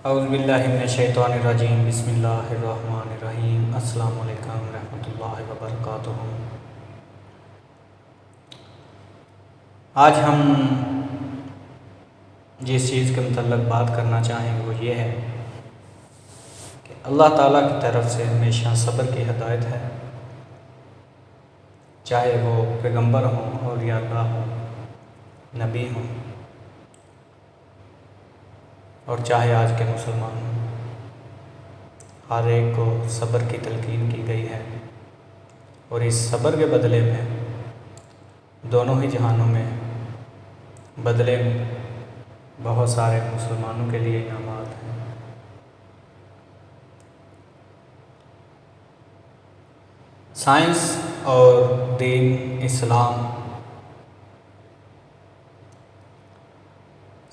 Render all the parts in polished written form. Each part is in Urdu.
اعوذ باللہ من الشیطان الرجیم بسم اللہ الرحمن الرحیم السلام علیکم ورحمۃ اللہ وبرکاتہ۔ آج ہم جس چیز کے متعلق بات کرنا چاہیں وہ یہ ہے کہ اللہ تعالیٰ کی طرف سے ہمیشہ صبر کی ہدایت ہے، چاہے وہ پیغمبر ہوں، اولیاء اللہ ہوں، نبی ہوں، اور چاہے آج کے مسلمان ہوں، ہر ایک کو صبر کی تلقین کی گئی ہے، اور اس صبر کے بدلے میں دونوں ہی جہانوں میں بدلے میں بہت سارے مسلمانوں کے لیے انعامات ہیں۔ سائنس اور دین اسلام،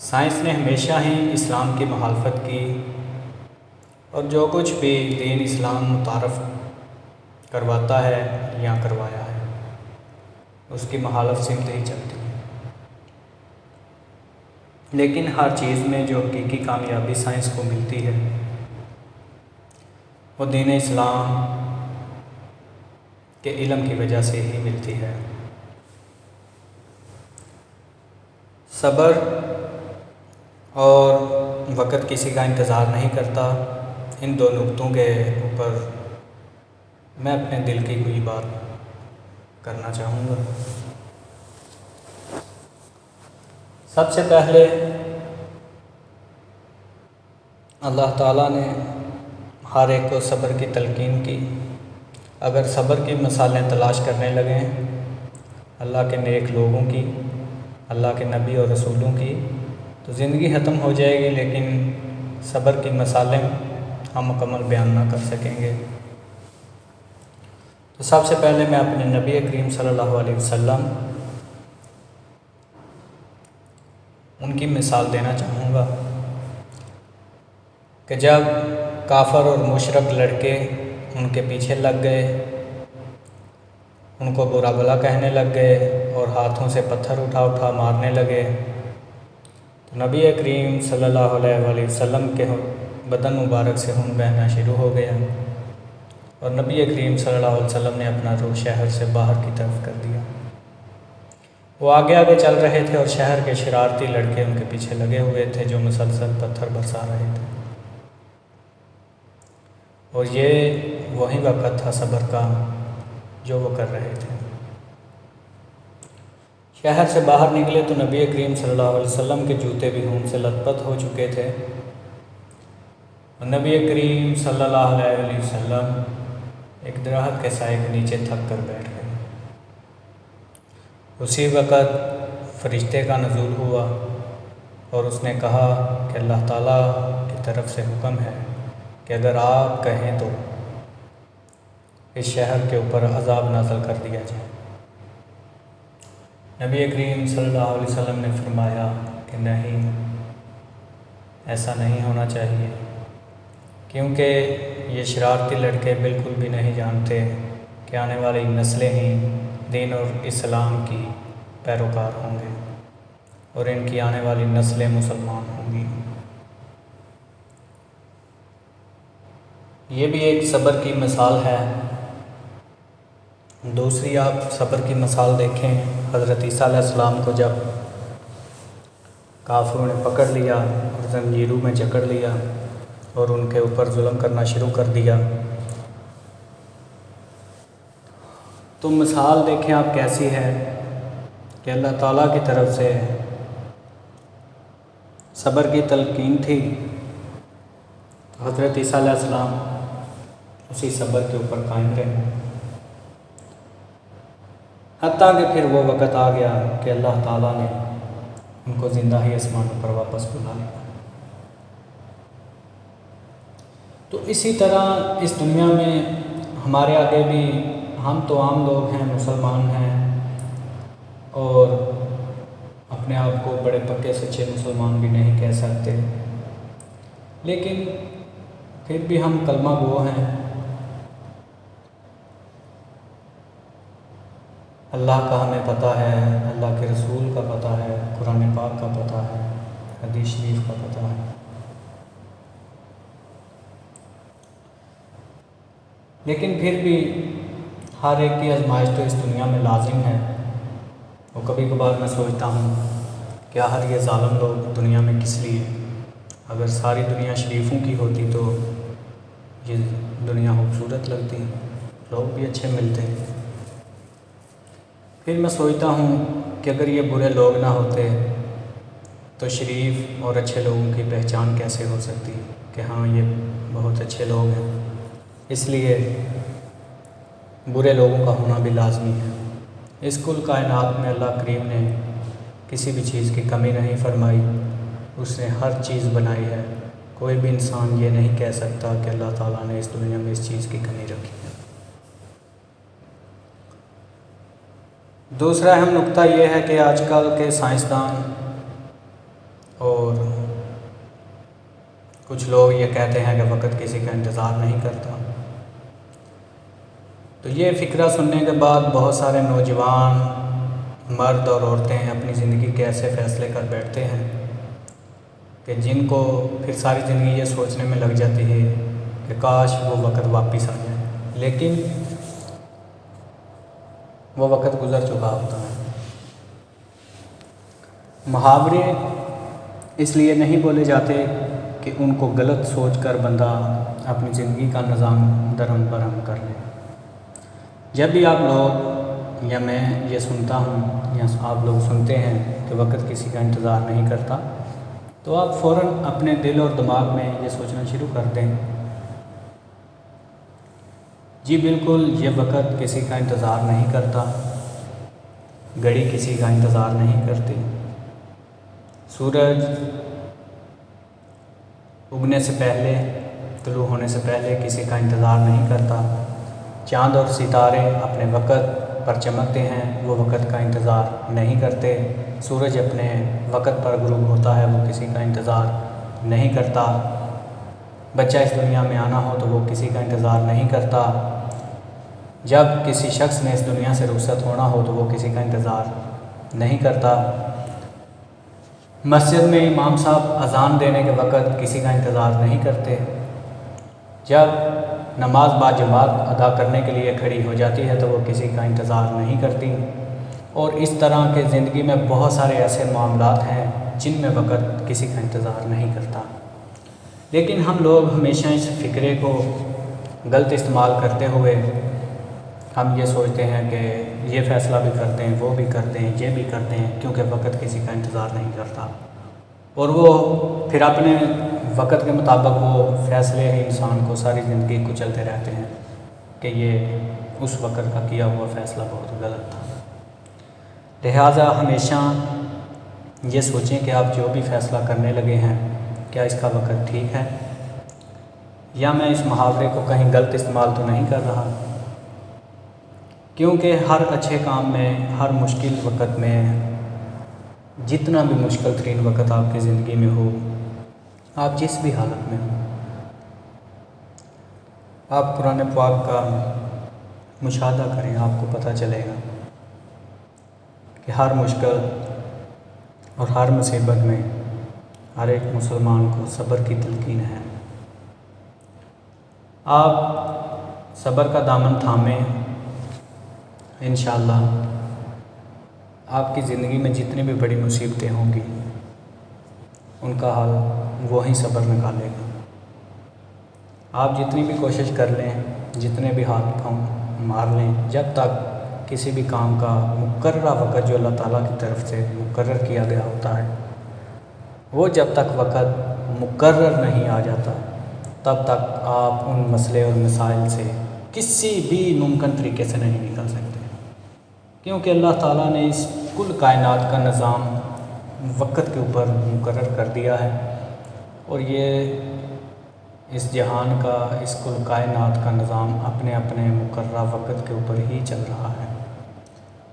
سائنس نے ہمیشہ ہی اسلام کی مخالفت کی، اور جو کچھ بھی دین اسلام متعارف کرواتا ہے یا کروایا ہے اس کی مخالف سمت ہی چلتی ہے۔ لیکن ہر چیز میں جو حقیقی کامیابی سائنس کو ملتی ہے وہ دین اسلام کے علم کی وجہ سے ہی ملتی ہے۔ صبر اور وقت کسی کا انتظار نہیں کرتا، ان دو نقطوں کے اوپر میں اپنے دل کی کوئی بات کرنا چاہوں گا۔ سب سے پہلے اللہ تعالیٰ نے ہر ایک کو صبر کی تلقین کی۔ اگر صبر کی مثالیں تلاش کرنے لگیں اللہ کے نیک لوگوں کی، اللہ کے نبی اور رسولوں کی، تو زندگی ختم ہو جائے گی، لیکن صبر کی مثالیں ہم مکمل بیان نہ کر سکیں گے۔ تو سب سے پہلے میں اپنے نبی کریم صلی اللہ علیہ وسلم ان کی مثال دینا چاہوں گا کہ جب کافر اور مشرک لڑکے ان کے پیچھے لگ گئے، ان کو برا بھلا کہنے لگ گئے اور ہاتھوں سے پتھر اٹھا اٹھا مارنے لگے، تو نبی کریم صلی اللہ علیہ وسلم کے بدن مبارک سے خون بہنا شروع ہو گیا، اور نبی کریم صلی اللہ علیہ وسلم نے اپنا رخ شہر سے باہر کی طرف کر دیا۔ وہ آگے آگے چل رہے تھے اور شہر کے شرارتی لڑکے ان کے پیچھے لگے ہوئے تھے جو مسلسل پتھر برسا رہے تھے، اور یہ وہی وقت تھا صبر کا جو وہ کر رہے تھے۔ شہر سے باہر نکلے تو نبی کریم صلی اللہ علیہ وسلم کے جوتے بھی خون سے لت پت ہو چکے تھے، اور نبی کریم صلی اللہ علیہ وسلم ایک درخت کے سائے کے نیچے تھک کر بیٹھ گئے۔ اسی وقت فرشتے کا نزول ہوا اور اس نے کہا کہ اللہ تعالیٰ کی طرف سے حکم ہے کہ اگر آپ کہیں تو اس شہر کے اوپر عذاب نازل کر دیا جائے۔ نبی کریم صلی اللہ علیہ وسلم نے فرمایا کہ نہیں، ایسا نہیں ہونا چاہیے، کیونکہ یہ شرارتی لڑکے بالکل بھی نہیں جانتے کہ آنے والی نسلیں ہی دین اور اسلام کی پیروکار ہوں گے، اور ان کی آنے والی نسلیں مسلمان ہوں گی۔ یہ بھی ایک صبر کی مثال ہے۔ دوسری آپ صبر کی مثال دیکھیں، حضرت عیسیٰ علیہ السلام کو جب کافروں نے پکڑ لیا اور زنجیروں میں جکڑ لیا اور ان کے اوپر ظلم کرنا شروع کر دیا، تو مثال دیکھیں آپ کیسی ہے کہ اللہ تعالیٰ کی طرف سے صبر کی تلقین تھی، تو حضرت عیسیٰ علیہ السلام اسی صبر کے اوپر قائم رہے، حتیٰ کہ پھر وہ وقت آ گیا کہ اللہ تعالیٰ نے ان کو زندہ ہی آسمانوں پر واپس بلا لیا۔ تو اسی طرح اس دنیا میں ہمارے آگے بھی، ہم تو عام لوگ ہیں، مسلمان ہیں، اور اپنے آپ کو بڑے پکے سچے مسلمان بھی نہیں کہہ سکتے، لیکن پھر بھی ہم کلمہ گو ہیں۔ اللہ کا ہمیں پتہ ہے، اللہ کے رسول کا پتہ ہے، قرآن پاک کا پتہ ہے، حدیث شریف کا پتہ ہے۔ لیکن پھر بھی ہر ایک کی آزمائش تو اس دنیا میں لازم ہے، اور کبھی کبھار میں سوچتا ہوں کہ آخر یہ ظالم لوگ دنیا میں کس لیے؟ اگر ساری دنیا شریفوں کی ہوتی تو یہ دنیا خوبصورت لگتی، لوگ بھی اچھے ملتے۔ پھر میں سوچتا ہوں کہ اگر یہ برے لوگ نہ ہوتے تو شریف اور اچھے لوگوں کی پہچان کیسے ہو سکتی کہ ہاں یہ بہت اچھے لوگ ہیں؟ اس لیے برے لوگوں کا ہونا بھی لازمی ہے۔ اس کل کائنات میں اللہ کریم نے کسی بھی چیز کی کمی نہیں فرمائی، اس نے ہر چیز بنائی ہے۔ کوئی بھی انسان یہ نہیں کہہ سکتا کہ اللہ تعالیٰ نے اس دنیا میں اس چیز کی کمی رکھی ہے۔ دوسرا اہم نقطہ یہ ہے کہ آج کل کے سائنسدان اور کچھ لوگ یہ کہتے ہیں کہ وقت کسی کا انتظار نہیں کرتا۔ تو یہ فکرہ سننے کے بعد بہت سارے نوجوان مرد اور عورتیں اپنی زندگی کے ایسے فیصلے کر بیٹھتے ہیں کہ جن کو پھر ساری زندگی یہ سوچنے میں لگ جاتی ہے کہ کاش وہ وقت واپس آ جائے، لیکن وہ وقت گزر چکا ہوتا ہے۔ محاورے اس لیے نہیں بولے جاتے کہ ان کو غلط سوچ کر بندہ اپنی زندگی کا نظام درہم برہم کر لے۔ جب بھی آپ لوگ یا میں یہ سنتا ہوں یا آپ لوگ سنتے ہیں کہ وقت کسی کا انتظار نہیں کرتا، تو آپ فوراً اپنے دل اور دماغ میں یہ سوچنا شروع کر دیں، جی بالکل یہ وقت کسی کا انتظار نہیں کرتا، گھڑی کسی کا انتظار نہیں کرتی، سورج اگنے سے پہلے، طلوع ہونے سے پہلے کسی کا انتظار نہیں کرتا، چاند اور ستارے اپنے وقت پر چمکتے ہیں، وہ وقت کا انتظار نہیں کرتے، سورج اپنے وقت پر غروب ہوتا ہے، وہ کسی کا انتظار نہیں کرتا، بچہ اس دنیا میں آنا ہو تو وہ کسی کا انتظار نہیں کرتا، جب کسی شخص نے اس دنیا سے رخصت ہونا ہو تو وہ کسی کا انتظار نہیں کرتا، مسجد میں امام صاحب اذان دینے کے وقت کسی کا انتظار نہیں کرتے، جب نماز باجماعت ادا کرنے کے لیے کھڑی ہو جاتی ہے تو وہ کسی کا انتظار نہیں کرتی، اور اس طرح کے زندگی میں بہت سارے ایسے معاملات ہیں جن میں وقت کسی کا انتظار نہیں کرتا۔ لیکن ہم لوگ ہمیشہ اس فکرے کو غلط استعمال کرتے ہوئے ہم یہ سوچتے ہیں کہ یہ فیصلہ بھی کرتے ہیں، وہ بھی کرتے ہیں، یہ بھی کرتے ہیں، کیونکہ وقت کسی کا انتظار نہیں کرتا، اور وہ پھر اپنے وقت کے مطابق وہ فیصلے ہی انسان کو ساری زندگی کچلتے رہتے ہیں کہ یہ اس وقت کا کیا ہوا فیصلہ بہت غلط تھا۔ لہٰذا ہمیشہ یہ سوچیں کہ آپ جو بھی فیصلہ کرنے لگے ہیں کیا اس کا وقت ٹھیک ہے، یا میں اس محاورے کو کہیں غلط استعمال تو نہیں کر رہا، کیونکہ ہر اچھے کام میں، ہر مشکل وقت میں، جتنا بھی مشکل ترین وقت آپ کی زندگی میں ہو، آپ جس بھی حالت میں ہوں، آپ قرآن پاک کا مشاہدہ کریں، آپ کو پتہ چلے گا کہ ہر مشکل اور ہر مصیبت میں ہر ایک مسلمان کو صبر کی تلقین ہے۔ آپ صبر کا دامن تھامیں، انشاءاللہ آپ کی زندگی میں جتنی بھی بڑی مصیبتیں ہوں گی ان کا حل وہی صبر نکالے گا۔ آپ جتنی بھی کوشش کر لیں، جتنے بھی ہاتھ پاؤں مار لیں، جب تک کسی بھی کام کا مقررہ وقت جو اللہ تعالیٰ کی طرف سے مقرر کیا گیا ہوتا ہے، وہ جب تک وقت مقرر نہیں آ جاتا تب تک آپ ان مسئلے اور مسائل سے کسی بھی ممکن طریقے سے نہیں نکل سکتے، کیونکہ اللہ تعالیٰ نے اس کل کائنات کا نظام وقت کے اوپر مقرر کر دیا ہے، اور یہ اس جہان کا، اس کل کائنات کا نظام اپنے اپنے مقررہ وقت کے اوپر ہی چل رہا ہے۔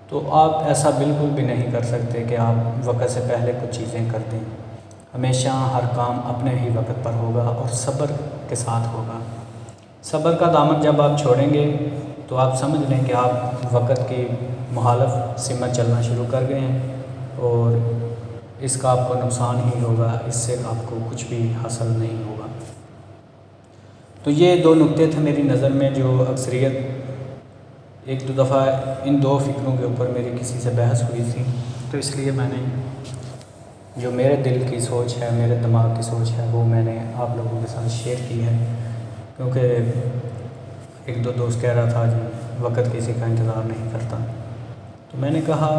تو آپ ایسا بالکل بھی نہیں کر سکتے کہ آپ وقت سے پہلے کچھ چیزیں کر دیں، ہمیشہ ہر کام اپنے ہی وقت پر ہوگا اور صبر کے ساتھ ہوگا۔ صبر کا دامن جب آپ چھوڑیں گے تو آپ سمجھ لیں کہ آپ وقت کی مخالف سمت چلنا شروع کر گئے ہیں، اور اس کا آپ کو نقصان ہی ہوگا، اس سے آپ کو کچھ بھی حاصل نہیں ہوگا۔ تو یہ دو نقطے تھے میری نظر میں جو اکثریت ایک دو دفعہ ان دو فکروں کے اوپر میری کسی سے بحث ہوئی تھی، تو اس لیے میں نے جو میرے دل کی سوچ ہے، میرے دماغ کی سوچ ہے، وہ میں نے آپ لوگوں کے ساتھ شیئر کی ہے، کیونکہ ایک دو دوست کہہ رہا تھا جی وقت کسی کا انتظار نہیں کرتا، تو میں نے کہا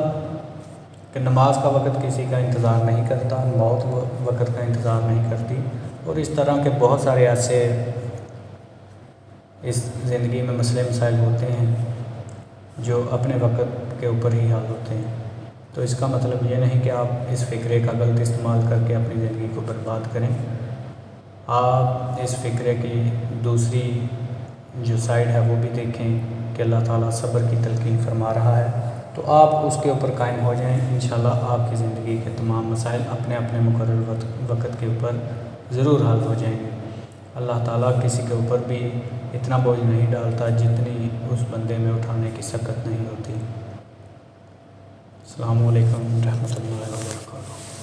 کہ نماز کا وقت کسی کا انتظار نہیں کرتا، موت وقت کا انتظار نہیں کرتی، اور اس طرح کے بہت سارے ایسے اس زندگی میں مسئلے مسائل ہوتے ہیں جو اپنے وقت کے اوپر ہی حل ہوتے ہیں۔ تو اس کا مطلب یہ نہیں کہ آپ اس فکرے کا غلط استعمال کر کے اپنی زندگی کو برباد کریں، آپ اس فکرے کی دوسری جو سائڈ ہے وہ بھی دیکھیں کہ اللہ تعالیٰ صبر کی تلقین فرما رہا ہے، تو آپ اس کے اوپر قائم ہو جائیں، انشاءاللہ آپ کی زندگی کے تمام مسائل اپنے اپنے مقرر وقت کے اوپر ضرور حل ہو جائیں گے۔ اللہ تعالیٰ کسی کے اوپر بھی اتنا بوجھ نہیں ڈالتا جتنی اس بندے میں اٹھانے کی سکت نہیں ہوتی۔ السلام علیکم ورحمۃ اللہ وبرکاتہ۔